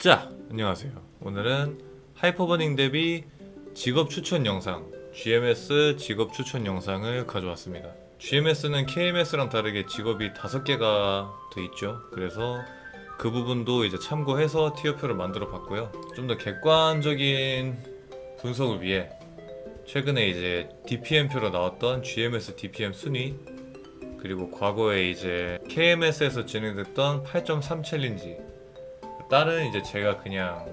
자, 안녕하세요. 오늘은 하이퍼버닝 대비 직업 추천 영상, GMS 직업 추천 영상을 가져왔습니다. GMS는 KMS랑 다르게 직업이 5개가 돼 있죠. 그래서 그 부분도 이제 참고해서 티어표를 만들어 봤고요. 좀 더 객관적인 분석을 위해 최근에 이제 DPM표로 나왔던 GMS DPM 순위, 그리고 과거에 이제 KMS에서 진행됐던 8.3 챌린지, 다른 이제 제가 그냥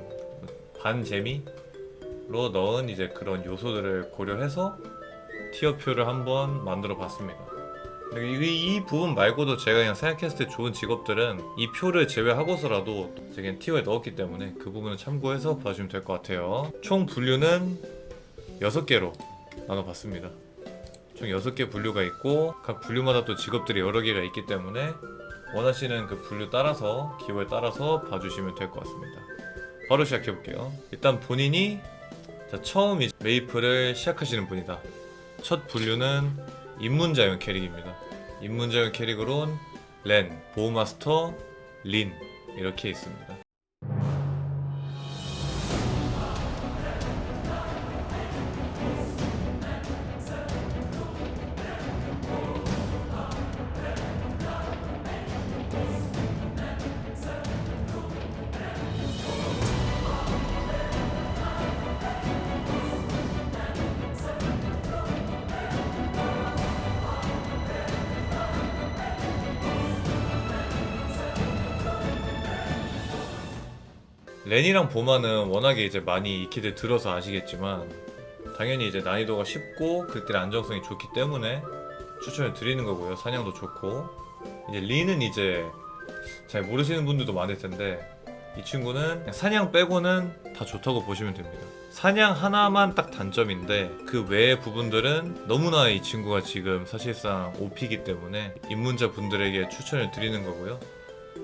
반재미로 넣은 이제 그런 요소들을 고려해서 티어표를 한번 만들어 봤습니다. 이 부분 말고도 제가 그냥 생각했을 때 좋은 직업들은 이 표를 제외하고서라도 제가 티어에 넣었기 때문에 그 부분을 참고해서 봐주시면 될 것 같아요. 총 분류는 6개로 나눠봤습니다. 총 6개 분류가 있고 각 분류마다 또 직업들이 여러 개가 있기 때문에 원하시는 그 분류 따라서 기호에 따라서 봐주시면 될 것 같습니다. 바로 시작해 볼게요. 일단 본인이 처음 이제 메이플을 시작하시는 분이다. 첫 분류는 입문자용 캐릭입니다. 입문자용 캐릭으론 렌, 보호마스터, 린 이렇게 있습니다. 렌이랑 보마는 워낙에 이제 많이 익히들 들어서 아시겠지만 당연히 이제 난이도가 쉽고 극딜 안정성이 좋기 때문에 추천을 드리는 거고요. 사냥도 좋고. 이제 린은 이제 잘 모르시는 분들도 많을 텐데 이 친구는 그냥 사냥 빼고는 다 좋다고 보시면 됩니다. 사냥 하나만 딱 단점인데 그 외의 부분들은 너무나 이 친구가 지금 사실상 OP이기 때문에 입문자 분들에게 추천을 드리는 거고요.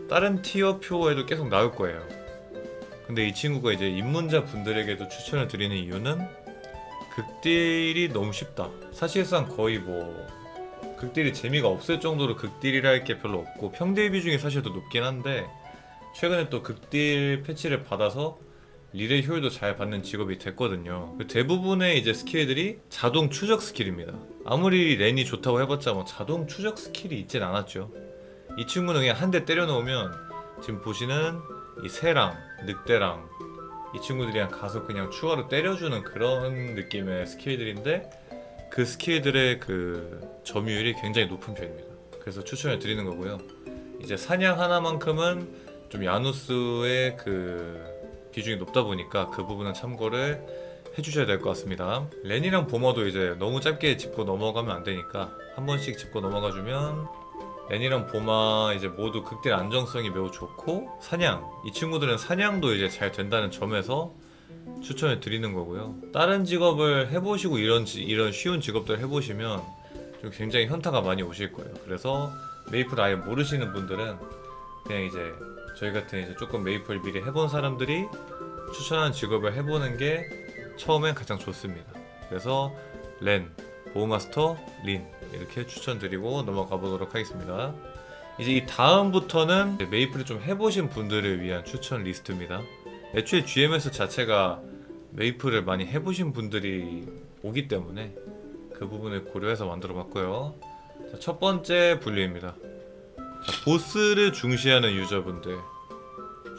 다른 티어표에도 계속 나올 거예요. 근데 이 친구가 이제 입문자 분들에게도 추천을 드리는 이유는 극딜이 너무 쉽다. 사실상 거의 뭐 극딜이 재미가 없을 정도로 극딜이라 할 게 별로 없고 평딜 비중이 사실 더 높긴 한데 최근에 또 극딜 패치를 받아서 릴의 효율도 잘 받는 직업이 됐거든요. 대부분의 이제 스킬들이 자동 추적 스킬입니다. 아무리 렌이 좋다고 해봤자 뭐 자동 추적 스킬이 있진 않았죠. 이 친구는 그냥 한 대 때려 넣으면 지금 보시는 이 새랑 늑대랑 이 친구들이 그냥 가서 그냥 추가로 때려주는 그런 느낌의 스킬들인데 그 스킬들의 그 점유율이 굉장히 높은 편입니다. 그래서 추천을 드리는 거고요. 이제 사냥 하나만큼은 좀 야누스의 그 비중이 높다 보니까 그 부분은 참고를 해주셔야 될 것 같습니다. 렌이랑 보머도 이제 너무 짧게 짚고 넘어가면 안 되니까 한 번씩 짚고 넘어가주면 렌이랑 보마 이제 모두 극딜 안정성이 매우 좋고 사냥, 이 친구들은 사냥도 이제 잘 된다는 점에서 추천을 드리는 거고요. 다른 직업을 해보시고 이런 쉬운 직업들 해보시면 좀 굉장히 현타가 많이 오실 거예요. 그래서 메이플 아예 모르시는 분들은 그냥 이제 저희 같은 이제 조금 메이플 미리 해본 사람들이 추천한 직업을 해보는 게 처음엔 가장 좋습니다. 그래서 렌, 보호마스터, 린 이렇게 추천드리고 넘어가 보도록 하겠습니다. 이제 이 다음부터는 메이플을 좀 해보신 분들을 위한 추천 리스트입니다. 애초에 GMS 자체가 메이플을 많이 해보신 분들이 오기 때문에 그 부분을 고려해서 만들어 봤고요. 자, 첫 번째 분류입니다. 자, 보스를 중시하는 유저분들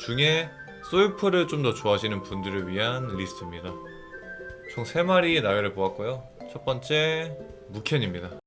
중에 솔프를 좀 더 좋아하시는 분들을 위한 리스트입니다. 총 3마리의 나열을 보았고요. 첫 번째 무켄입니다.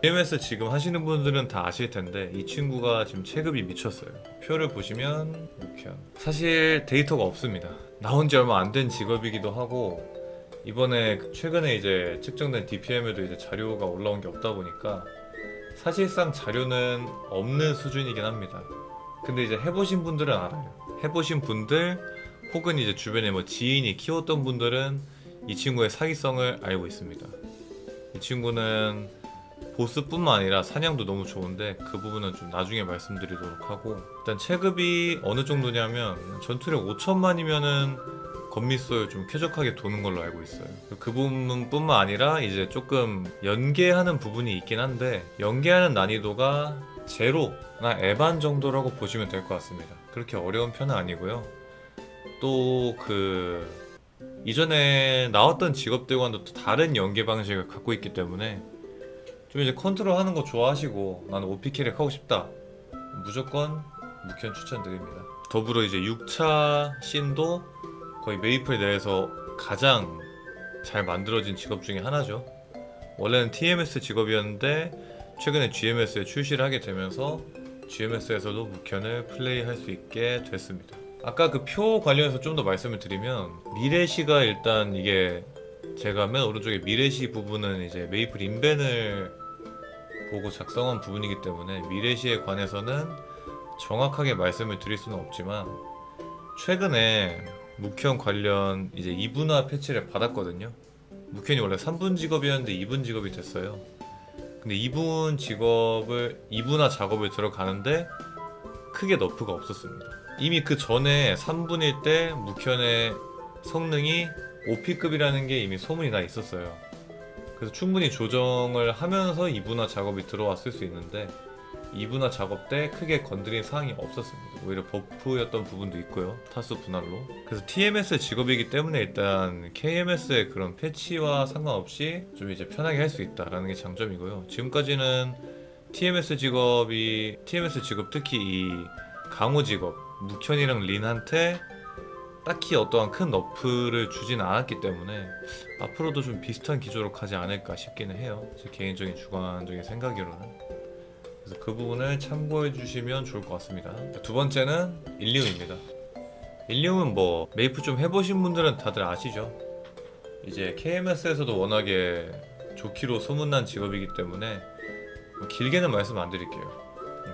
GMS 지금 하시는 분들은 다 아실 텐데 이 친구가 지금 체급이 미쳤어요. 표를 보시면 무켄. 사실 데이터가 없습니다. 나온 지 얼마 안 된 직업이기도 하고 이번에 최근에 이제 측정된 DPM에도 이제 자료가 올라온 게 없다 보니까 사실상 자료는 없는 수준이긴 합니다. 근데 이제 해보신 분들은 알아요. 해보신 분들 혹은 이제 주변에 뭐 지인이 키웠던 분들은 이 친구의 사기성을 알고 있습니다. 이 친구는 보스뿐만 아니라 사냥도 너무 좋은데 그 부분은 좀 나중에 말씀드리도록 하고, 일단 체급이 어느 정도냐면 전투력 5천만이면은 건미솔 좀 쾌적하게 도는 걸로 알고 있어요. 그 부분뿐만 아니라 이제 조금 연계하는 부분이 있긴 한데, 연계하는 난이도가 제로나 에반 정도라고 보시면 될 것 같습니다. 그렇게 어려운 편은 아니고요. 또 이전에 나왔던 직업들과는 또 다른 연계 방식을 갖고 있기 때문에 좀 이제 컨트롤 하는 거 좋아하시고 나는 OP 캐릭 하고 싶다, 무조건 묵현 추천드립니다. 더불어 이제 6차 씬도 거의 메이플 내에서 가장 잘 만들어진 직업 중에 하나죠. 원래는 TMS 직업이었는데 최근에 GMS에 출시를 하게 되면서 GMS에서도 묵현을 플레이할 수 있게 됐습니다. 아까 그 표 관련해서 좀 더 말씀을 드리면, 미래시가 일단 이게 제가 맨 오른쪽에 미래시 부분은 이제 메이플 인벤을 보고 작성한 부분이기 때문에 미래시에 관해서는 정확하게 말씀을 드릴 수는 없지만, 최근에 묵현 관련 이제 2분화 패치를 받았거든요. 묵현이 원래 3분 직업이었는데 2분 직업이 됐어요. 근데 2분 직업을 2분화 작업을 들어가는데 크게 너프가 없었습니다. 이미 그 전에 3분일 때 묵현의 성능이 OP급이라는 게 이미 소문이 나 있었어요. 그래서 충분히 조정을 하면서 2분화 작업이 들어왔을 수 있는데 2분화 작업 때 크게 건드린 사항이 없었습니다. 오히려 버프였던 부분도 있고요, 타수 분할로. 그래서 TMS 직업이기 때문에 일단 KMS의 그런 패치와 상관없이 좀 이제 편하게 할 수 있다라는 게 장점이고요. 지금까지는 TMS 직업, 특히 이 강호 직업 묵현이랑 린한테 딱히 어떠한 큰 너프를 주진 않았기 때문에 앞으로도 좀 비슷한 기조로 가지 않을까 싶기는 해요, 제 개인적인 주관적인 생각으로는. 그래서 그 부분을 참고해 주시면 좋을 것 같습니다. 두 번째는 일리움입니다. 일리움은 뭐 메이플 좀 해보신 분들은 다들 아시죠? 이제 KMS에서도 워낙에 좋기로 소문난 직업이기 때문에 뭐 길게는 말씀 안 드릴게요.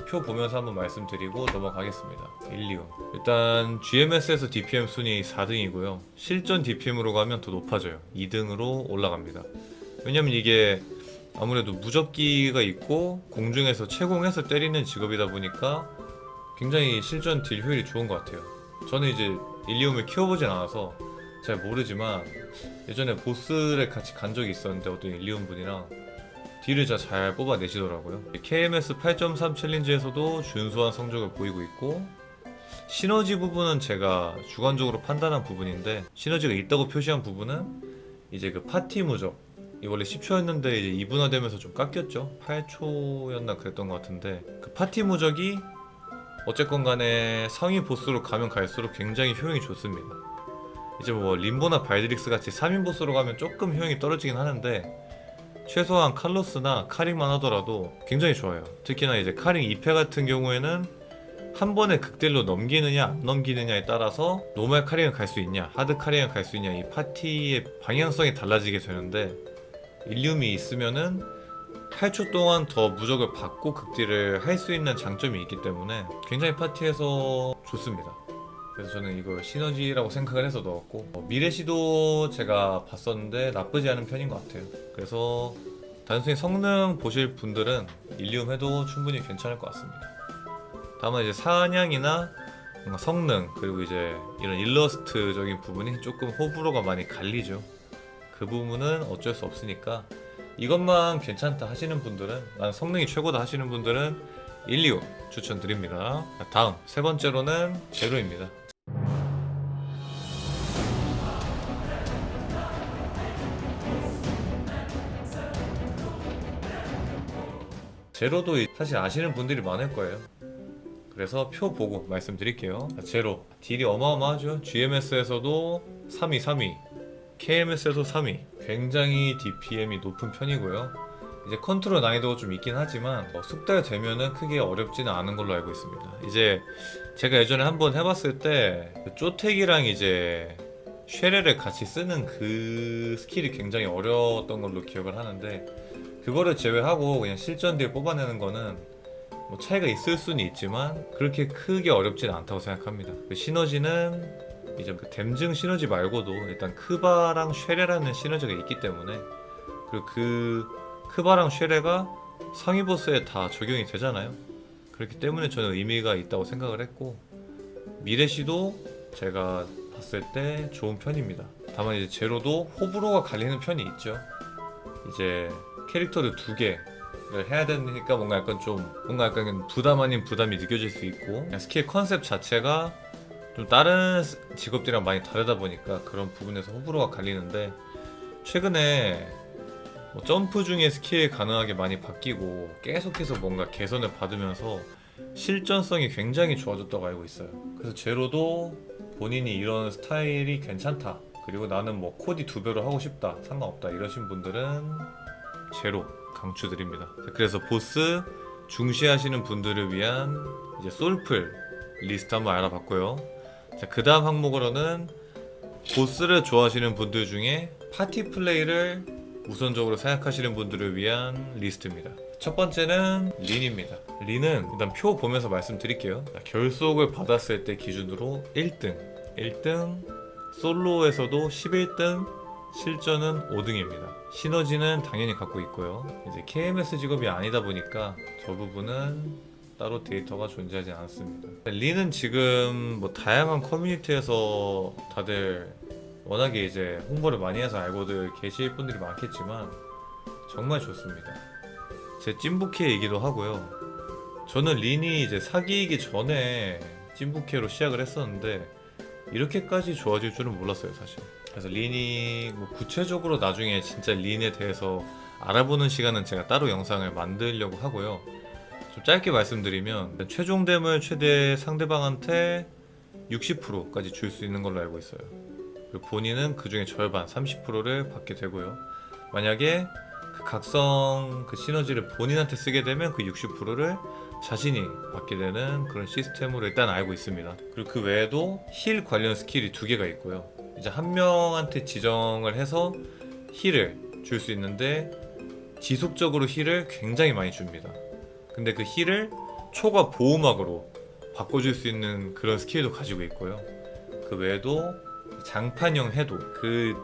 표 보면서 한번 말씀드리고 넘어가겠습니다. 일리움, 일단 GMS에서 DPM 순위 4등이고요 실전 DPM으로 가면 더 높아져요. 2등으로 올라갑니다. 왜냐면 이게 아무래도 무적기가 있고 공중에서 채공해서 때리는 직업이다 보니까 굉장히 실전 딜 효율이 좋은 것 같아요. 저는 이제 일리움을 키워보진 않아서 잘 모르지만 예전에 보스를 같이 간 적이 있었는데 어떤 일리움 분이랑 딜을 진짜 잘 뽑아내시더라고요. KMS 8.3 챌린지에서도 준수한 성적을 보이고 있고, 시너지 부분은 제가 주관적으로 판단한 부분인데, 시너지가 있다고 표시한 부분은 이제 그 파티 무적, 이 원래 10초였는데 이제 2분화되면서 좀 깎였죠. 8초였나 그랬던 것 같은데, 그 파티 무적이 어쨌건 간에 상위 보스로 가면 갈수록 굉장히 효용이 좋습니다. 이제 뭐 림보나 발드릭스 같이 3인 보스로 가면 조금 효용이 떨어지긴 하는데 최소한 칼로스나 카링만 하더라도 굉장히 좋아요. 특히나 이제 카링 2패 같은 경우에는 한 번에 극딜로 넘기느냐 안 넘기느냐에 따라서 노멀 카링을 갈 수 있냐 하드 카링을 갈 수 있냐, 이 파티의 방향성이 달라지게 되는데, 일리움이 있으면은 8초 동안 더 무적을 받고 극딜을 할 수 있는 장점이 있기 때문에 굉장히 파티에서 좋습니다. 그래서 저는 이걸 시너지라고 생각을 해서 넣었고, 미래시도 제가 봤었는데 나쁘지 않은 편인 것 같아요. 그래서 단순히 성능 보실 분들은 일리움 해도 충분히 괜찮을 것 같습니다. 다만 이제 사냥이나 뭔가 성능, 그리고 이제 이런 일러스트적인 부분이 조금 호불호가 많이 갈리죠. 그 부분은 어쩔 수 없으니까 이것만 괜찮다 하시는 분들은, 난 성능이 최고다 하시는 분들은 일리움 추천드립니다. 다음 세 번째로는 제로입니다. 제로도 사실 아시는 분들이 많을 거예요. 그래서 표 보고 말씀드릴게요. 제로 딜이 어마어마하죠. GMS에서도 3위, KMS에서 3위, 굉장히 DPM이 높은 편이고요. 이제 컨트롤 난이도가 좀 있긴 하지만 숙달되면은 크게 어렵지는 않은 걸로 알고 있습니다. 이제 제가 예전에 한번 해봤을 때 쪼택이랑 이제 쉐레를 같이 쓰는 그 스킬이 굉장히 어려웠던 걸로 기억을 하는데, 그거를 제외하고 그냥 실전 딜 뽑아내는 거는 뭐 차이가 있을 수는 있지만 그렇게 크게 어렵지는 않다고 생각합니다. 그 시너지는 이제 그 댐증 시너지 말고도 일단 크바랑 쉐레라는 시너지가 있기 때문에 그리고 그 크바랑 쉐레가 상위 보스에 다 적용이 되잖아요. 그렇기 때문에 저는 의미가 있다고 생각을 했고, 미래시도 제가 봤을 때 좋은 편입니다. 다만 이제 제로도 호불호가 갈리는 편이 있죠. 이제 캐릭터를 두 개를 해야 되니까 뭔가 약간 부담 아닌 부담이 느껴질 수 있고, 그냥 스킬 컨셉 자체가 좀 다른 직업들이랑 많이 다르다 보니까 그런 부분에서 호불호가 갈리는데, 최근에 뭐 점프 중에 스킬 가능하게 많이 바뀌고 계속해서 뭔가 개선을 받으면서 실전성이 굉장히 좋아졌다고 알고 있어요. 그래서 제로도 본인이 이런 스타일이 괜찮다, 그리고 나는 뭐 코디 2배로 하고 싶다, 상관없다 이러신 분들은 제로 강추드립니다. 그래서 보스 중시하시는 분들을 위한 이제 솔플 리스트 한번 알아봤고요. 자, 그 다음 항목으로는 보스를 좋아하시는 분들 중에 파티 플레이를 우선적으로 생각하시는 분들을 위한 리스트입니다. 첫 번째는 린입니다. 린은 일단 표 보면서 말씀드릴게요. 자, 결속을 받았을 때 기준으로 1등, 솔로에서도 11등, 실전은 5등입니다. 시너지는 당연히 갖고 있고요. 이제 KMS 직업이 아니다 보니까 저 부분은 따로 데이터가 존재하지 않습니다. 린은 지금 뭐 다양한 커뮤니티에서 다들 워낙에 이제 홍보를 많이 해서 알고들 계실 분들이 많겠지만 정말 좋습니다. 제 찐부캐이기도 하고요. 저는 린이 이제 사귀기 전에 찐부캐로 시작을 했었는데 이렇게까지 좋아질 줄은 몰랐어요, 사실. 그래서 린이 뭐 구체적으로 나중에 진짜 린에 대해서 알아보는 시간은 제가 따로 영상을 만들려고 하고요. 좀 짧게 말씀드리면 최종 댐을 최대 상대방한테 60%까지 줄 수 있는 걸로 알고 있어요. 그리고 본인은 그 중에 절반 30%를 받게 되고요. 만약에 그 각성 그 시너지를 본인한테 쓰게 되면 그 60%를 자신이 받게 되는 그런 시스템으로 일단 알고 있습니다. 그리고 그 외에도 힐 관련 스킬이 2개가 있고요. 이제 한 명한테 지정을 해서 힐을 줄 수 있는데 지속적으로 힐을 굉장히 많이 줍니다. 근데 그 힐을 초과 보호막으로 바꿔줄 수 있는 그런 스킬도 가지고 있고요. 그 외에도 장판형 해도, 그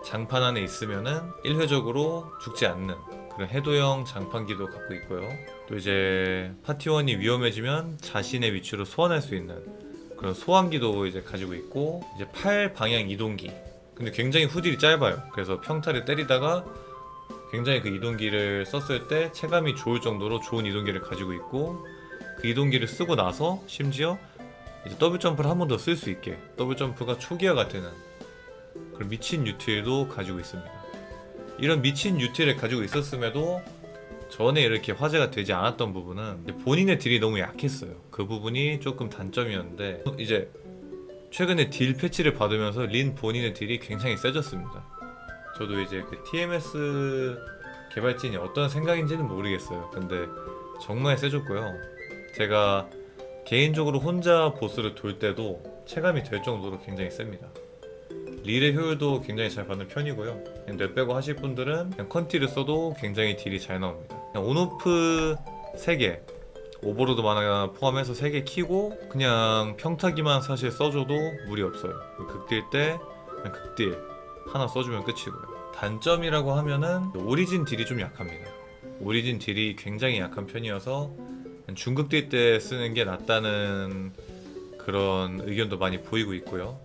장판 안에 있으면은 1회적으로 죽지 않는 그런 해도형 장판기도 갖고 있고요. 또 이제 파티원이 위험해지면 자신의 위치로 소환할 수 있는 그런 소환기도 이제 가지고 있고, 이제 팔 방향 이동기. 근데 굉장히 후딜이 짧아요. 그래서 평타를 때리다가 굉장히 그 이동기를 썼을 때 체감이 좋을 정도로 좋은 이동기를 가지고 있고, 그 이동기를 쓰고 나서 심지어 이제 더블 점프를 한 번 더 쓸 수 있게 더블 점프가 초기화가 되는 그런 미친 유틸도 가지고 있습니다. 이런 미친 유틸을 가지고 있었음에도 전에 이렇게 화제가 되지 않았던 부분은 본인의 딜이 너무 약했어요. 그 부분이 조금 단점이었는데, 이제 최근에 딜 패치를 받으면서 린 본인의 딜이 굉장히 세졌습니다. 저도 이제 그 TMS 개발진이 어떤 생각인지는 모르겠어요. 근데 정말 세졌고요. 제가 개인적으로 혼자 보스를 돌 때도 체감이 될 정도로 굉장히 셉니다. 릴의 효율도 굉장히 잘 받는 편이고요. 그냥 뇌 빼고 하실 분들은 그냥 컨티를 써도 굉장히 딜이 잘 나옵니다. 그냥 온오프 3개, 오버로드 만화 포함해서 3개 키고 그냥 평타기만 사실 써줘도 무리 없어요. 극딜 때 그냥 극딜 하나 써주면 끝이고요. 단점이라고 하면은 오리진 딜이 좀 약합니다. 오리진 딜이 굉장히 약한 편이어서 중극딜 때 쓰는 게 낫다는 그런 의견도 많이 보이고 있고요.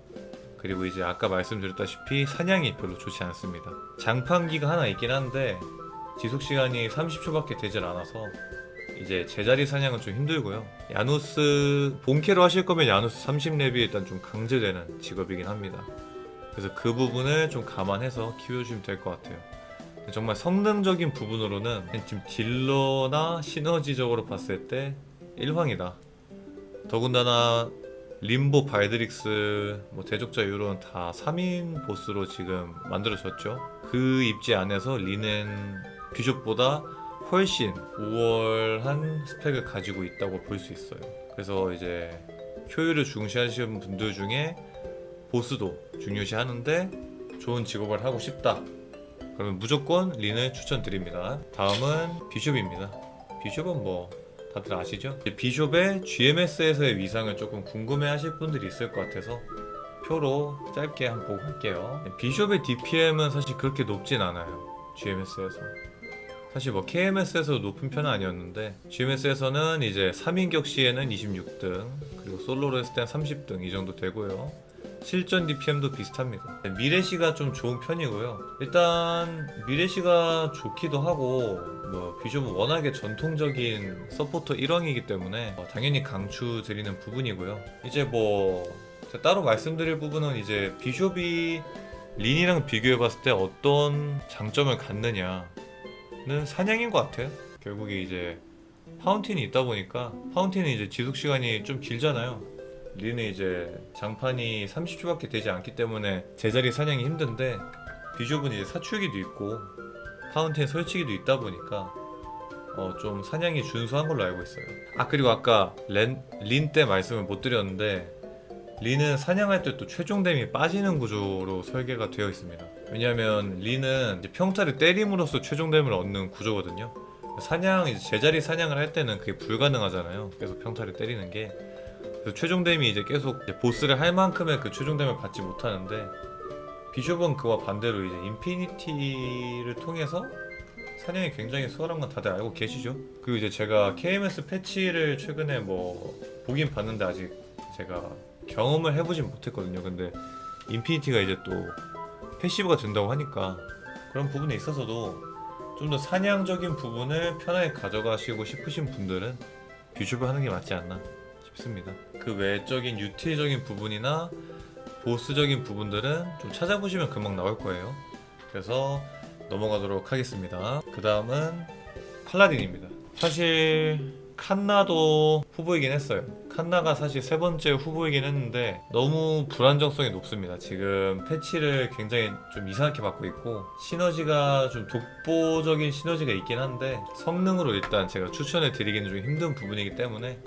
그리고 이제 아까 말씀드렸다시피 사냥이 별로 좋지 않습니다. 장판기가 하나 있긴 한데 지속시간이 30초밖에 되질 않아서 이제 제자리 사냥은 좀 힘들고요. 야누스 본캐로 하실 거면 야누스 30렙이 일단 좀 강제되는 직업이긴 합니다. 그래서 그 부분을 좀 감안해서 키워주시면 될 것 같아요. 정말 성능적인 부분으로는 지금 딜러나 시너지적으로 봤을 때 1황이다. 더군다나 림보, 발드릭스, 뭐 대적자 이후로는 다 3인 보스로 지금 만들어졌죠. 그 입지 안에서 린은 비숍보다 훨씬 우월한 스펙을 가지고 있다고 볼 수 있어요. 그래서 이제 효율을 중시하시는 분들 중에 보스도 중요시 하는데 좋은 직업을 하고 싶다, 그러면 무조건 린을 추천드립니다. 다음은 비숍입니다. 비숍은 뭐 다들 아시죠? 비숍의 GMS에서의 위상을 조금 궁금해 하실 분들이 있을 것 같아서 표로 짧게 한번 보고 갈게요. 비숍의 DPM은 사실 그렇게 높진 않아요. GMS에서. 사실 뭐 KMS에서 높은 편은 아니었는데 GMS에서는 이제 3인격 시에는 26등, 그리고 솔로로 했을 땐 30등 이 정도 되고요. 실전 DPM도 비슷합니다. 미래시가 좀 좋은 편이고요. 일단 미래시가 좋기도 하고 뭐 비숍은 워낙에 전통적인 서포터 1왕이기 때문에 당연히 강추드리는 부분이고요. 이제 뭐 따로 말씀드릴 부분은 이제 비숍이 린이랑 비교해봤을 때 어떤 장점을 갖느냐는 사냥인 것 같아요. 결국에 이제 파운틴이 있다 보니까 파운틴은 이제 지속 시간이 좀 길잖아요. 린은 이제 장판이 30초밖에 되지 않기 때문에 제자리 사냥이 힘든데 비숍은 이제 사출기도 있고 파운틴 설치기도 있다 보니까 좀 사냥이 준수한 걸로 알고 있어요. 아 그리고 아까 린 때 말씀을 못 드렸는데 린은 사냥할 때 또 최종 데미 빠지는 구조로 설계가 되어 있습니다. 왜냐하면 린은 이제 평타를 때림으로써 최종 데미를 얻는 구조거든요. 사냥 이제 제자리 사냥을 할 때는 그게 불가능하잖아요. 계속 평타를 때리는 게. 그래서 최종 데미 이제 계속 이제 보스를 할 만큼의 그 최종 데미를 받지 못하는데 비숍은 그와 반대로 이제 인피니티를 통해서 사냥이 굉장히 수월한 건 다들 알고 계시죠? 그리고 이제 제가 KMS 패치를 최근에 뭐 보긴 봤는데 아직 제가 경험을 해보진 못했거든요. 근데 인피니티가 이제 또 패시브가 된다고 하니까 그런 부분에 있어서도 좀 더 사냥적인 부분을 편하게 가져가시고 싶으신 분들은 비숍을 하는 게 맞지 않나 싶습니다. 그 외적인 유틸적인 부분이나 보스적인 부분들은 좀 찾아보시면 금방 나올 거예요. 그래서 넘어가도록 하겠습니다. 그 다음은 팔라딘입니다. 사실 칸나도 후보이긴 했어요. 칸나가 사실 세 번째 후보이긴 했는데 너무 불안정성이 높습니다. 지금 패치를 굉장히 좀 이상하게 받고 있고 시너지가 좀 독보적인 시너지가 있긴 한데 성능으로 일단 제가 추천을 드리기는 좀 힘든 부분이기 때문에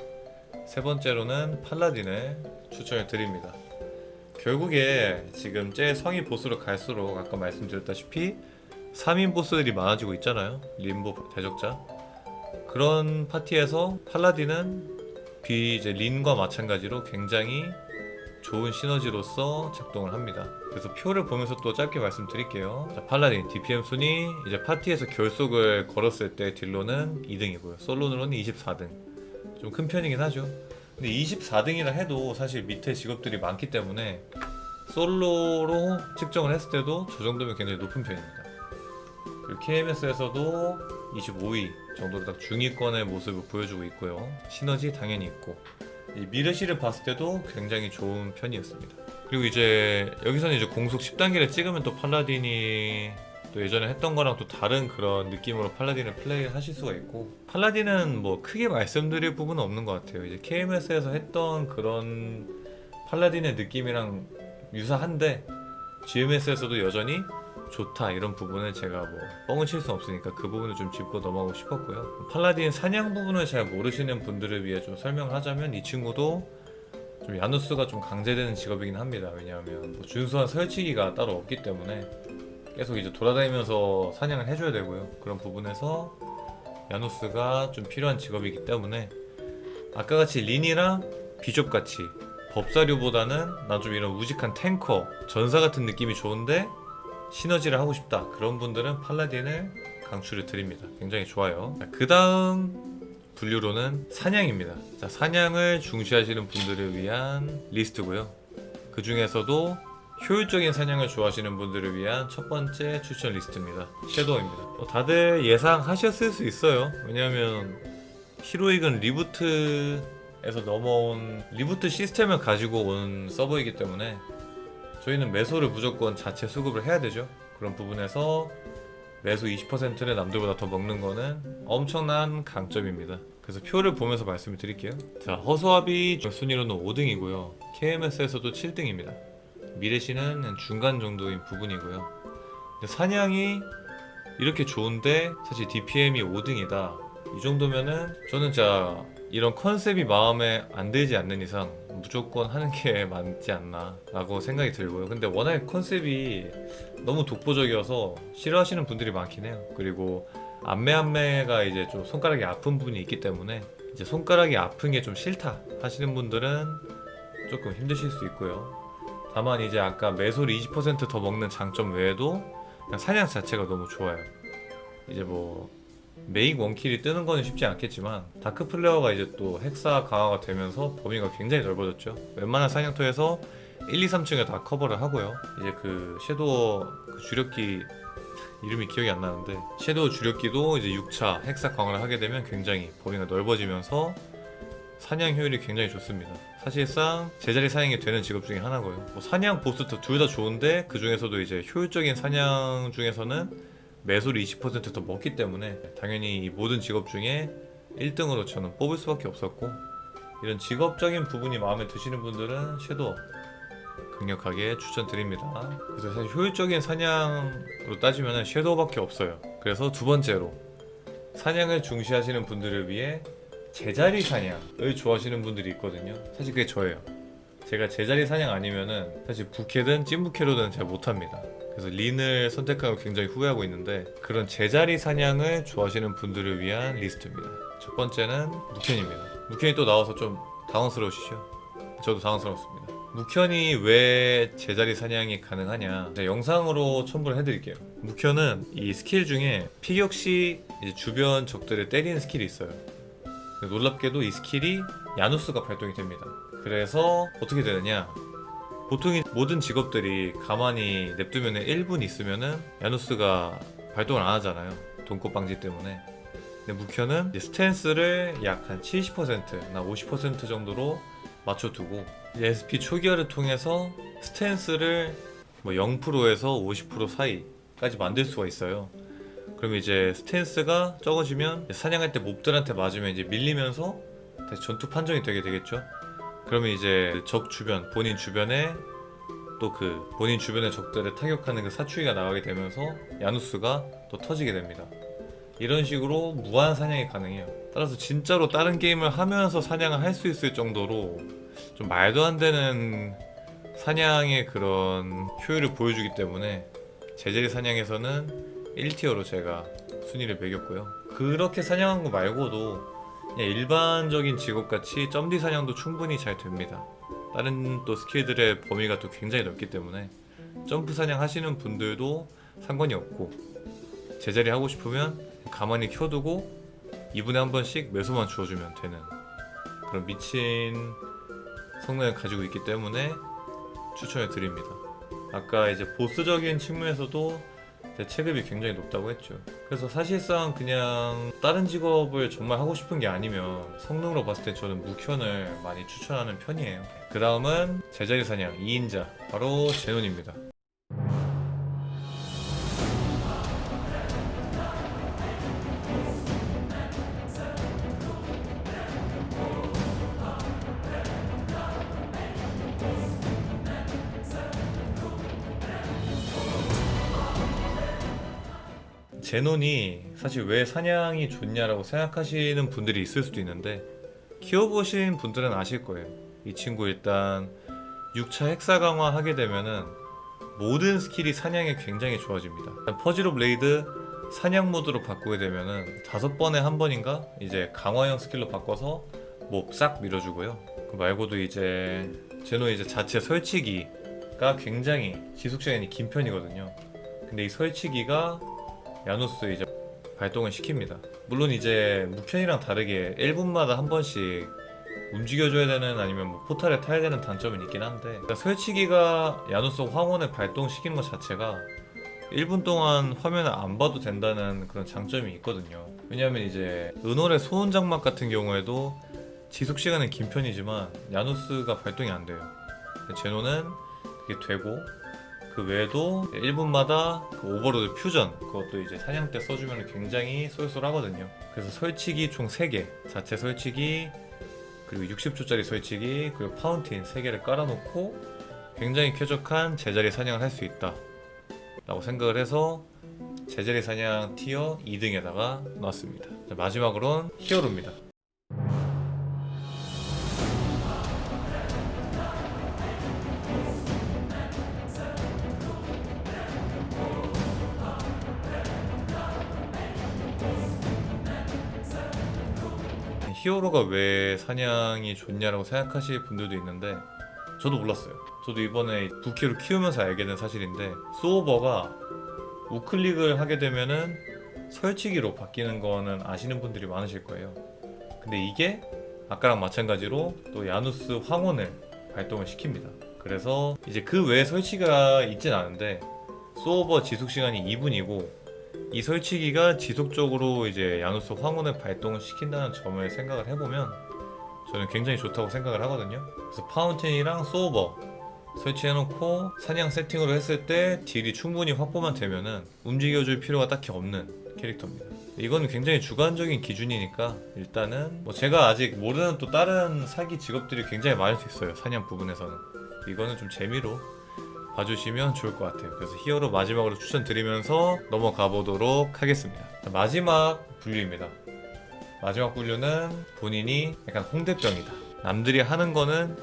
세 번째로는 팔라딘을 추천을 드립니다. 결국에 지금 제 성이 보스로 갈수록 아까 말씀드렸다시피 3인 보스들이 많아지고 있잖아요. 림보 대적자. 그런 파티에서 팔라딘은 이제 린과 마찬가지로 굉장히 좋은 시너지로서 작동을 합니다. 그래서 표를 보면서 또 짧게 말씀드릴게요. 자, 팔라딘 DPM 순위 이제 파티에서 결속을 걸었을 때 딜로는 2등이고요. 솔로로는 24등. 좀 큰 편이긴 하죠. 근데 24등이라 해도 사실 밑에 직업들이 많기 때문에 솔로로 측정을 했을 때도 저 정도면 굉장히 높은 편입니다. 그리고 KMS에서도 25위 정도로 딱 중위권의 모습을 보여주고 있고요. 시너지 당연히 있고 이 미르시를 봤을 때도 굉장히 좋은 편이었습니다. 그리고 이제 여기서는 이제 공속 10단계를 찍으면 또 팔라딘이 또 예전에 했던 거랑 또 다른 그런 느낌으로 팔라딘을 플레이를 하실 수가 있고 팔라딘은 뭐 크게 말씀드릴 부분은 없는 것 같아요. 이제 KMS에서 했던 그런 팔라딘의 느낌이랑 유사한데 GMS에서도 여전히 좋다 이런 부분은 제가 뭐 뻥을 칠 수 없으니까 그 부분을 좀 짚고 넘어가고 싶었고요. 팔라딘 사냥 부분을 잘 모르시는 분들을 위해 좀 설명을 하자면 이 친구도 좀 야누스가 좀 강제되는 직업이긴 합니다. 왜냐하면 뭐 준수한 설치기가 따로 없기 때문에 계속 이제 돌아다니면서 사냥을 해줘야 되고요. 그런 부분에서 야누스가 좀 필요한 직업이기 때문에 아까 같이 린이랑 비숍 같이 법사류보다는 난 좀 이런 우직한 탱커 전사 같은 느낌이 좋은데 시너지를 하고 싶다 그런 분들은 팔라딘을 강추를 드립니다. 굉장히 좋아요. 그 다음 분류로는 사냥입니다. 자, 사냥을 중시하시는 분들을 위한 리스트고요. 그 중에서도 효율적인 사냥을 좋아하시는 분들을 위한 첫 번째 추천 리스트입니다. 섀도우입니다. 다들 예상하셨을 수 있어요. 왜냐하면 히로익은 리부트에서 넘어온 리부트 시스템을 가지고 온 서버이기 때문에 저희는 매소를 무조건 자체 수급을 해야 되죠. 그런 부분에서 매소 20%를 남들보다 더 먹는 거는 엄청난 강점입니다. 그래서 표를 보면서 말씀을 드릴게요. 자, 허수아비 순위로는 5등이고요. KMS에서도 7등입니다. 미래시는 중간 정도인 부분이고요. 근데 사냥이 이렇게 좋은데 사실 DPM이 5등이다. 이 정도면은 저는 진짜 이런 컨셉이 마음에 안 들지 않는 이상 무조건 하는 게 맞지 않나 라고 생각이 들고요. 근데 워낙 컨셉이 너무 독보적이어서 싫어하시는 분들이 많긴 해요. 그리고 안매가 이제 좀 손가락이 아픈 부분이 있기 때문에 이제 손가락이 아픈 게 좀 싫다 하시는 분들은 조금 힘드실 수 있고요. 다만 이제 아까 매소를 20%더 먹는 장점 외에도 그냥 사냥 자체가 너무 좋아요. 이제 뭐 메익 원킬이 뜨는 거는 쉽지 않겠지만 다크 플레어가 이제 또 헥사 강화가 되면서 범위가 굉장히 넓어졌죠. 웬만한 사냥터에서 1, 2, 3층에 다 커버를 하고요. 이제 그 섀도우 그 주력기 이름이 기억이 안 나는데 섀도우 주력기도 이제 6차 헥사 강화를 하게 되면 굉장히 범위가 넓어지면서 사냥 효율이 굉장히 좋습니다. 사실상 제자리 사냥이 되는 직업 중에 하나고요. 뭐 사냥, 보스터 둘 다 좋은데 그 중에서도 이제 효율적인 사냥 중에서는 매소를 20%더 먹기 때문에 당연히 이 모든 직업 중에 1등으로 저는 뽑을 수밖에 없었고, 이런 직업적인 부분이 마음에 드시는 분들은 섀도우 강력하게 추천드립니다. 그래서 사실 효율적인 사냥으로 따지면 섀도우밖에 없어요. 그래서 두 번째로 사냥을 중시하시는 분들을 위해 제자리 사냥을 좋아하시는 분들이 있거든요. 사실 그게 저예요. 제가 제자리 사냥 아니면은 사실 부캐든 찐부캐로는 잘 못합니다. 그래서 린을 선택하고 굉장히 후회하고 있는데, 그런 제자리 사냥을 좋아하시는 분들을 위한 리스트입니다. 첫 번째는 무켄입니다. 무켄이 또 나와서 좀 당황스러우시죠? 저도 당황스럽습니다. 무켄이 왜 제자리 사냥이 가능하냐, 제가 영상으로 첨부를 해드릴게요. 무켄은 이 스킬 중에 피격 시 이제 주변 적들을 때리는 스킬이 있어요. 놀랍게도 이 스킬이 야누스가 발동이 됩니다. 그래서 어떻게 되느냐, 보통 모든 직업들이 가만히 냅두면 1분 있으면은 야누스가 발동을 안 하잖아요. 돈꽃 방지 때문에. 근데 무켄은 스탠스를 약 한 70%나 50% 정도로 맞춰두고 SP 초기화를 통해서 스탠스를 뭐 0%에서 50% 사이까지 만들 수가 있어요. 그럼 이제 스탠스가 적어지면 사냥할 때 몹들한테 맞으면 이제 밀리면서 다시 전투 판정이 되게 되겠죠. 그러면 이제 적 주변, 본인 주변에 또 그 본인 주변의 적들을 타격하는 그 사추기가 나가게 되면서 야누스가 또 터지게 됩니다. 이런 식으로 무한 사냥이 가능해요. 따라서 진짜로 다른 게임을 하면서 사냥을 할 수 있을 정도로 좀 말도 안 되는 사냥의 그런 효율을 보여주기 때문에 제자리 사냥에서는 1티어로 제가 순위를 매겼고요. 그렇게 사냥한 거 말고도 그냥 일반적인 직업같이 점디 사냥도 충분히 잘 됩니다. 다른 또 스킬들의 범위가 또 굉장히 넓기 때문에 점프 사냥 하시는 분들도 상관이 없고, 제자리 하고 싶으면 가만히 켜두고 2분에 한 번씩 매소만 주어주면 되는 그런 미친 성능을 가지고 있기 때문에 추천을 드립니다. 아까 이제 보스적인 측면에서도 제 체급이 굉장히 높다고 했죠. 그래서 사실상 그냥 다른 직업을 정말 하고 싶은 게 아니면 성능으로 봤을 때 저는 무켄을 많이 추천하는 편이에요. 그 다음은 제자리 사냥 2인자, 바로 제논입니다. 제논이 사실 왜 사냥이 좋냐라고 생각하시는 분들이 있을 수도 있는데, 키워보신 분들은 아실 거예요. 이 친구 일단 6차 헥사 강화 하게 되면은 모든 스킬이 사냥에 굉장히 좋아집니다. 퍼지로 블레이드 사냥 모드로 바꾸게 되면은 5번에 한 번인가 이제 강화형 스킬로 바꿔서 몹 싹 밀어주고요. 그 말고도 이제 제논 이제 자체 설치기가 굉장히 지속 시간이 긴 편이거든요. 근데 이 설치기가 야누스 이제 발동을 시킵니다. 물론 이제 무켄이랑 다르게 1분마다 한 번씩 움직여줘야 되는, 아니면 뭐 포탈에 타야 되는 단점은 있긴 한데, 그러니까 설치기가 야누스 황혼을 발동시키는 것 자체가 1분 동안 화면을 안 봐도 된다는 그런 장점이 있거든요. 왜냐하면 이제 은월의 소원 장막 같은 경우에도 지속 시간은 긴 편이지만 야누스가 발동이 안 돼요. 제노는 그게 되고, 그 외에도 1분마다 그 오버로드 퓨전, 그것도 이제 사냥 때 써주면 굉장히 쏠쏠하거든요. 그래서 설치기 총 3개, 자체 설치기, 그리고 60초짜리 설치기, 그리고 파운틴 3개를 깔아놓고 굉장히 쾌적한 제자리 사냥을 할 수 있다 라고 생각을 해서 제자리 사냥 티어 2등에다가 놨습니다. 마지막으론 히어로입니다. 히어로가 왜 사냥이 좋냐라고 생각하실 분들도 있는데, 저도 몰랐어요. 저도 이번에 부캐로 키우면서 알게 된 사실인데, 소오버가 우클릭을 하게 되면은 설치기로 바뀌는 거는 아시는 분들이 많으실 거예요. 근데 이게 아까랑 마찬가지로 또 야누스 황혼을 발동을 시킵니다. 그래서 이제 그 외에 설치가 있진 않은데 소오버 지속 시간이 2분이고 이 설치기가 지속적으로 이제 야누스 황혼을 발동을 시킨다는 점을 생각을 해보면 저는 굉장히 좋다고 생각을 하거든요. 그래서 파운틴이랑 소오버 설치해놓고 사냥 세팅으로 했을 때 딜이 충분히 확보만 되면은 움직여줄 필요가 딱히 없는 캐릭터입니다. 이건 굉장히 주관적인 기준이니까 일단은 뭐 제가 아직 모르는 또 다른 사기 직업들이 굉장히 많을 수 있어요. 사냥 부분에서는 이거는 좀 재미로 봐주시면 좋을 것 같아요. 그래서 히어로 마지막으로 추천드리면서 넘어가 보도록 하겠습니다. 자, 마지막 분류입니다. 마지막 분류는 본인이 약간 홍대병이다, 남들이 하는 거는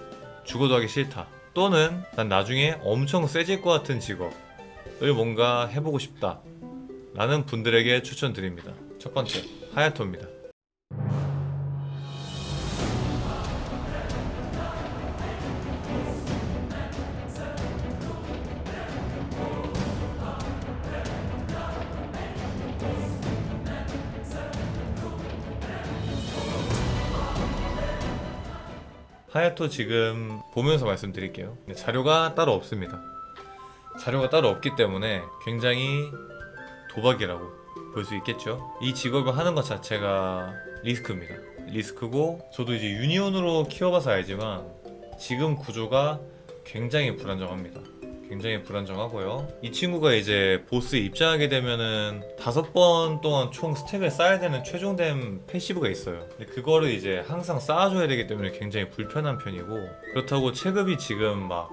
죽어도 하기 싫다, 또는 난 나중에 엄청 세질 것 같은 직업을 뭔가 해보고 싶다 라는 분들에게 추천드립니다. 첫 번째, 하야토입니다. 하야토 지금 보면서 말씀드릴게요. 자료가 따로 없습니다. 자료가 따로 없기 때문에 굉장히 도박이라고 볼 수 있겠죠. 이 직업을 하는 것 자체가 리스크입니다. 리스크고 저도 이제 유니온으로 키워봐서 알지만 지금 구조가 굉장히 불안정합니다. 굉장히 불안정하고요. 이 친구가 이제 보스에 입장하게 되면은 5번 동안 총 스택을 쌓아야 되는 최종된 패시브가 있어요. 근데 그거를 이제 항상 쌓아줘야 되기 때문에 굉장히 불편한 편이고, 그렇다고 체급이 지금 막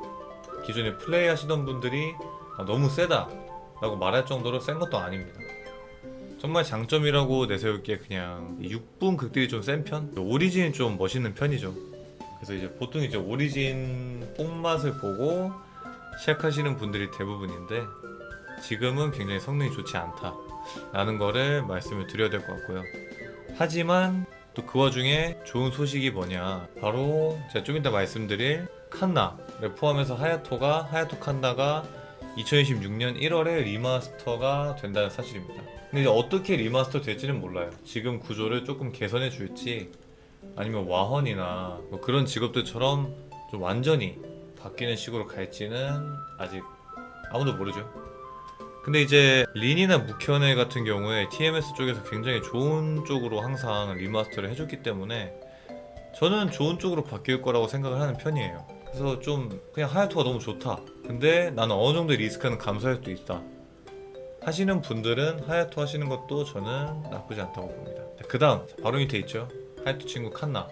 기존에 플레이 하시던 분들이 너무 세다 라고 말할 정도로 센 것도 아닙니다. 정말 장점이라고 내세울 게 그냥 6분 극딜이 좀 센 편? 오리진이 좀 멋있는 편이죠. 그래서 이제 보통 이제 오리진 뽕맛을 보고 시작하시는 분들이 대부분인데 지금은 굉장히 성능이 좋지 않다 라는 거를 말씀을 드려야 될 것 같고요. 하지만 또 그 와중에 좋은 소식이 뭐냐, 바로 제가 좀 이따 말씀드릴 칸나를 포함해서 하야토 칸나가 2026년 1월에 리마스터가 된다는 사실입니다. 근데 이제 어떻게 리마스터 될지는 몰라요. 지금 구조를 조금 개선해 줄지 아니면 와헌이나 뭐 그런 직업들처럼 좀 완전히 바뀌는 식으로 갈지는 아직 아무도 모르죠. 근데 이제 린이나 무현의 같은 경우에 TMS 쪽에서 굉장히 좋은 쪽으로 항상 리마스터를 해줬기 때문에 저는 좋은 쪽으로 바뀔 거라고 생각을 하는 편이에요. 그래서 좀 그냥 하야토가 너무 좋다, 근데 나는 어느 정도의 리스크는 감수할 수도 있다 하시는 분들은 하야토 하시는 것도 저는 나쁘지 않다고 봅니다. 그 다음 바로 밑에 있죠, 하야토 친구 칸나.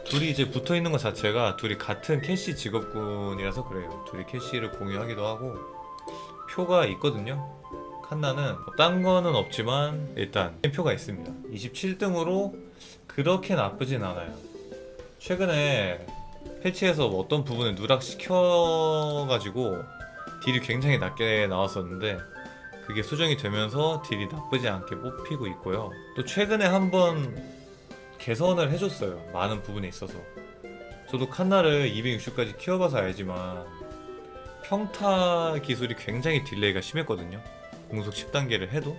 둘이 이제 붙어 있는 것 자체가 둘이 같은 캐시 직업군이라서 그래요. 둘이 캐시를 공유하기도 하고 표가 있거든요. 칸나는 딴 거는 없지만 일단 표가 있습니다. 27등으로 그렇게 나쁘진 않아요. 최근에 패치에서 어떤 부분을 누락시켜가지고 딜이 굉장히 낮게 나왔었는데 그게 수정이 되면서 딜이 나쁘지 않게 뽑히고 있고요. 또 최근에 한번 개선을 해줬어요. 많은 부분에 있어서. 저도 칸나를 260까지 키워봐서 알지만 평타 기술이 굉장히 딜레이가 심했거든요. 공속 10단계를 해도.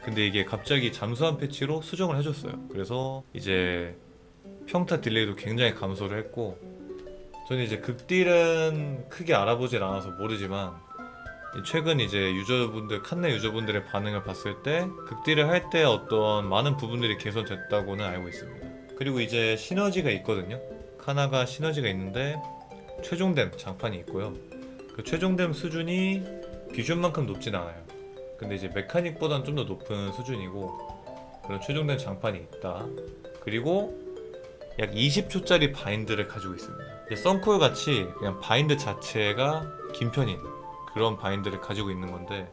근데 이게 갑자기 잠수한 패치로 수정을 해줬어요. 그래서 이제 평타 딜레이도 굉장히 감소를 했고, 저는 이제 극딜은 크게 알아보질 않아서 모르지만 최근 이제 칸나 유저분들의 반응을 봤을 때 극딜을 할 때 어떤 많은 부분들이 개선됐다고는 알고 있습니다. 그리고 이제 시너지가 있거든요. 칸나가 시너지가 있는데 최종댐 장판이 있고요. 그 최종댐 수준이 비주얼만큼 높진 않아요. 근데 이제 메카닉보다는 좀 더 높은 수준이고 그런 최종댐 장판이 있다. 그리고 약 20초짜리 바인드를 가지고 있습니다. 썬콜 같이 그냥 바인드 자체가 긴 편인 그런 바인드를 가지고 있는 건데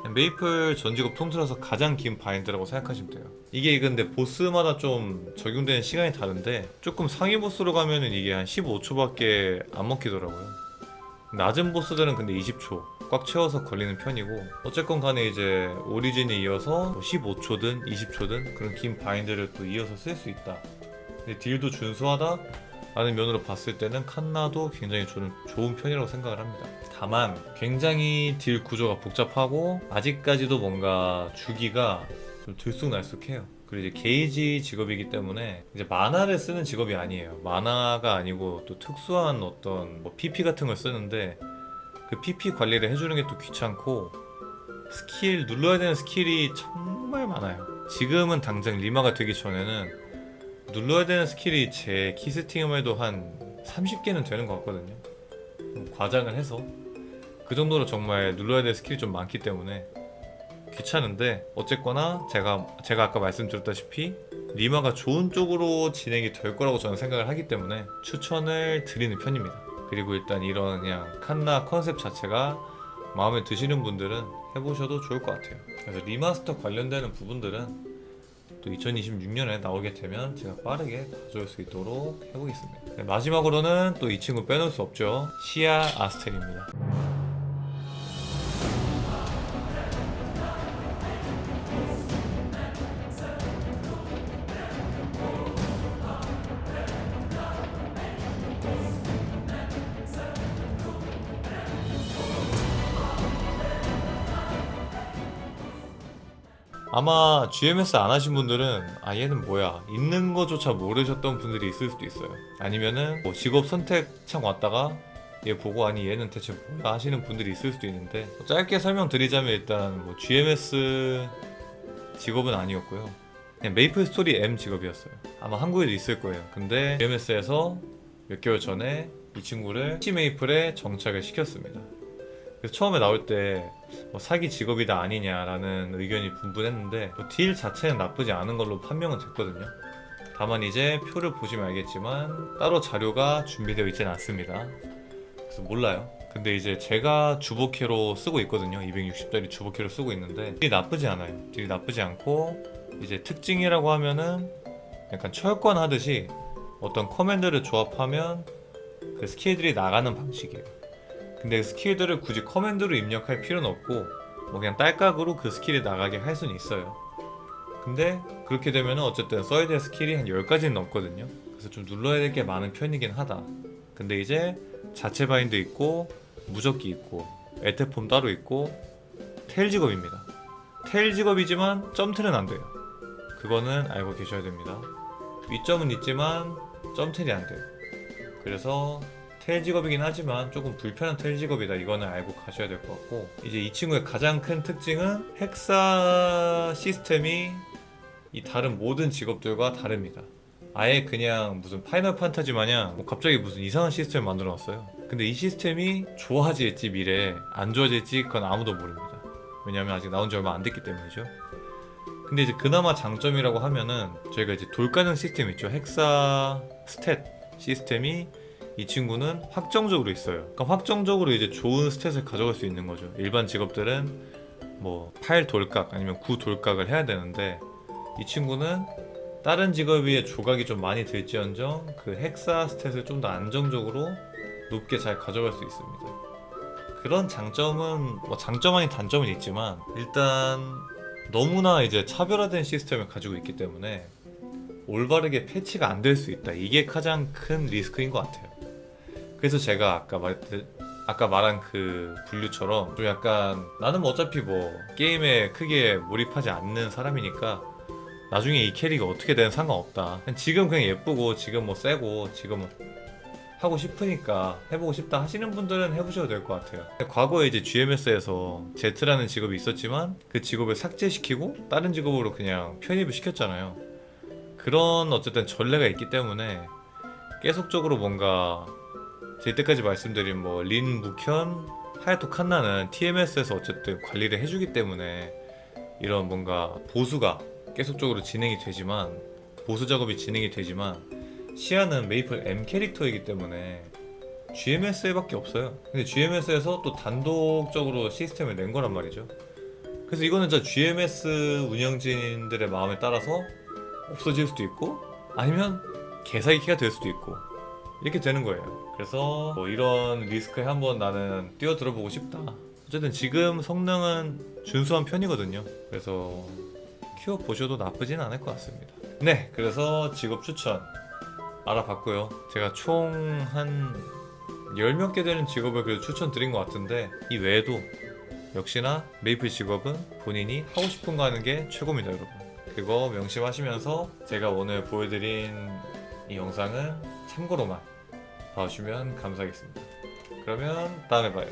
메이플 전 직업 통틀어서 가장 긴 바인드라고 생각하시면 돼요. 이게 근데 보스마다 좀 적용되는 시간이 다른데 조금 상위 보스로 가면은 이게 한 15초밖에 안 먹히더라고요. 낮은 보스들은 근데 20초 꽉 채워서 걸리는 편이고, 어쨌건 간에 이제 오리진에 이어서 15초든 20초든 그런 긴 바인드를 또 이어서 쓸 수 있다. 근데 딜도 준수하다 라는 면으로 봤을 때는 칸나도 굉장히 저는 좋은 편이라고 생각을 합니다. 다만 굉장히 딜 구조가 복잡하고 아직까지도 뭔가 주기가 좀 들쑥날쑥해요. 그리고 이제 게이지 직업이기 때문에 이제 만화를 쓰는 직업이 아니에요. 만화가 아니고 또 특수한 어떤 뭐 PP 같은 걸 쓰는데, 그 PP 관리를 해주는 게 또 귀찮고, 스킬 눌러야 되는 스킬이 정말 많아요. 지금은 당장 리마가 되기 전에는 눌러야 되는 스킬이 제 키스팅을 해도 한 30개는 되는 것 같거든요. 과장을 해서 그 정도로 정말 눌러야 될 스킬이 좀 많기 때문에 귀찮은데, 어쨌거나 제가 아까 말씀드렸다시피 리마가 좋은 쪽으로 진행이 될 거라고 저는 생각을 하기 때문에 추천을 드리는 편입니다. 그리고 일단 이런 그냥 칸나 컨셉 자체가 마음에 드시는 분들은 해보셔도 좋을 것 같아요. 그래서 리마스터 관련되는 부분들은 또 2026년에 나오게 되면 제가 빠르게 가져올 수 있도록 해보겠습니다. 네, 마지막으로는 또 이 친구 빼놓을 수 없죠. 시아 아스텔입니다. 아마 GMS 안 하신 분들은 아 얘는 뭐야 있는 거조차 모르셨던 분들이 있을 수도 있어요. 아니면은 뭐 직업 선택창 왔다가 얘 보고 아니 얘는 대체 뭐야 하시는 분들이 있을 수도 있는데, 짧게 설명드리자면 일단 뭐 GMS 직업은 아니었고요. 그냥 메이플 스토리 M 직업이었어요. 아마 한국에도 있을 거예요. 근데 GMS에서 몇 개월 전에 이 친구를 C 메이플에 정착을 시켰습니다. 그래서 처음에 나올 때 뭐 사기 직업이다 아니냐라는 의견이 분분했는데, 뭐 딜 자체는 나쁘지 않은 걸로 판명은 됐거든요. 다만 이제 표를 보시면 알겠지만 따로 자료가 준비되어 있지는 않습니다. 그래서 몰라요. 근데 이제 제가 주보캐로 쓰고 있거든요. 260짜리 주보캐로 쓰고 있는데 딜이 나쁘지 않아요. 딜이 나쁘지 않고, 이제 특징이라고 하면은 약간 철권 하듯이 어떤 커맨드를 조합하면 그 스킬들이 나가는 방식이에요. 근데 스킬들을 굳이 커맨드로 입력할 필요는 없고 뭐 그냥 딸깍으로 그 스킬이 나가게 할 수는 있어요. 근데 그렇게 되면은 어쨌든 써야 될 스킬이 한 10가지는 넘거든요. 그래서 좀 눌러야 될 게 많은 편이긴 하다. 근데 이제 자체 바인드 있고 무적기 있고 에테폼 따로 있고 테일 직업입니다. 테일 직업이지만 점텔은 안 돼요. 그거는 알고 계셔야 됩니다. 위점은 있지만 점텔이 안 돼요. 그래서 테일 직업이긴 하지만 조금 불편한 테일 직업이다, 이거는 알고 가셔야 될 것 같고, 이제 이 친구의 가장 큰 특징은 헥사 시스템이 이 다른 모든 직업들과 다릅니다. 아예 그냥 무슨 파이널 판타지 마냥 뭐 갑자기 무슨 이상한 시스템을 만들어 놨어요. 근데 이 시스템이 좋아질지 미래에 안 좋아질지 그건 아무도 모릅니다. 왜냐면 아직 나온 지 얼마 안 됐기 때문이죠. 근데 이제 그나마 장점이라고 하면은 저희가 이제 돌가능 시스템 있죠. 헥사 스탯 시스템이 이 친구는 확정적으로 있어요. 그러니까 확정적으로 이제 좋은 스탯을 가져갈 수 있는 거죠. 일반 직업들은 뭐 8 돌각 아니면 9 돌각을 해야 되는데, 이 친구는 다른 직업에 비해 조각이 좀 많이 들지언정 그 헥사 스탯을 좀 더 안정적으로 높게 잘 가져갈 수 있습니다. 그런 장점은 뭐 장점 아닌 단점은 있지만, 일단 너무나 이제 차별화된 시스템을 가지고 있기 때문에 올바르게 패치가 안 될 수 있다. 이게 가장 큰 리스크인 것 같아요. 그래서 제가 아까 말한 그 분류처럼 좀 약간 나는 뭐 어차피 뭐 게임에 크게 몰입하지 않는 사람이니까 나중에 이 캐릭이 어떻게 되든 상관없다. 지금 그냥 예쁘고 지금 뭐 세고 지금 뭐 하고 싶으니까 해보고 싶다 하시는 분들은 해보셔도 될 것 같아요. 과거에 이제 GMS에서 Z라는 직업이 있었지만 그 직업을 삭제시키고 다른 직업으로 그냥 편입을 시켰잖아요. 그런 어쨌든 전례가 있기 때문에 계속적으로 뭔가 제 이때까지 말씀드린 뭐 린, 묵현, 하야토 칸나는 TMS에서 어쨌든 관리를 해주기 때문에 이런 뭔가 보수가 계속적으로 진행이 되지만, 보수 작업이 진행이 되지만, 시아는 메이플 M 캐릭터이기 때문에 GMS에 밖에 없어요. 근데 GMS에서 또 단독적으로 시스템을 낸 거란 말이죠. 그래서 이거는 진짜 GMS 운영진들의 마음에 따라서 없어질 수도 있고 아니면 개사기키가 될 수도 있고 이렇게 되는 거예요. 그래서 뭐 이런 리스크에 한번 나는 뛰어들어 보고 싶다. 어쨌든 지금 성능은 준수한 편이거든요. 그래서 키워보셔도 나쁘진 않을 것 같습니다. 네, 그래서 직업 추천 알아봤고요. 제가 총 한 10몇 개 되는 직업을 그래도 추천드린 것 같은데 이 외에도 역시나 메이플 직업은 본인이 하고 싶은 거 하는 게 최고입니다, 여러분. 그거 명심하시면서 제가 오늘 보여드린 이 영상은 참고로만 봐주시면 감사하겠습니다. 그러면 다음에 봐요.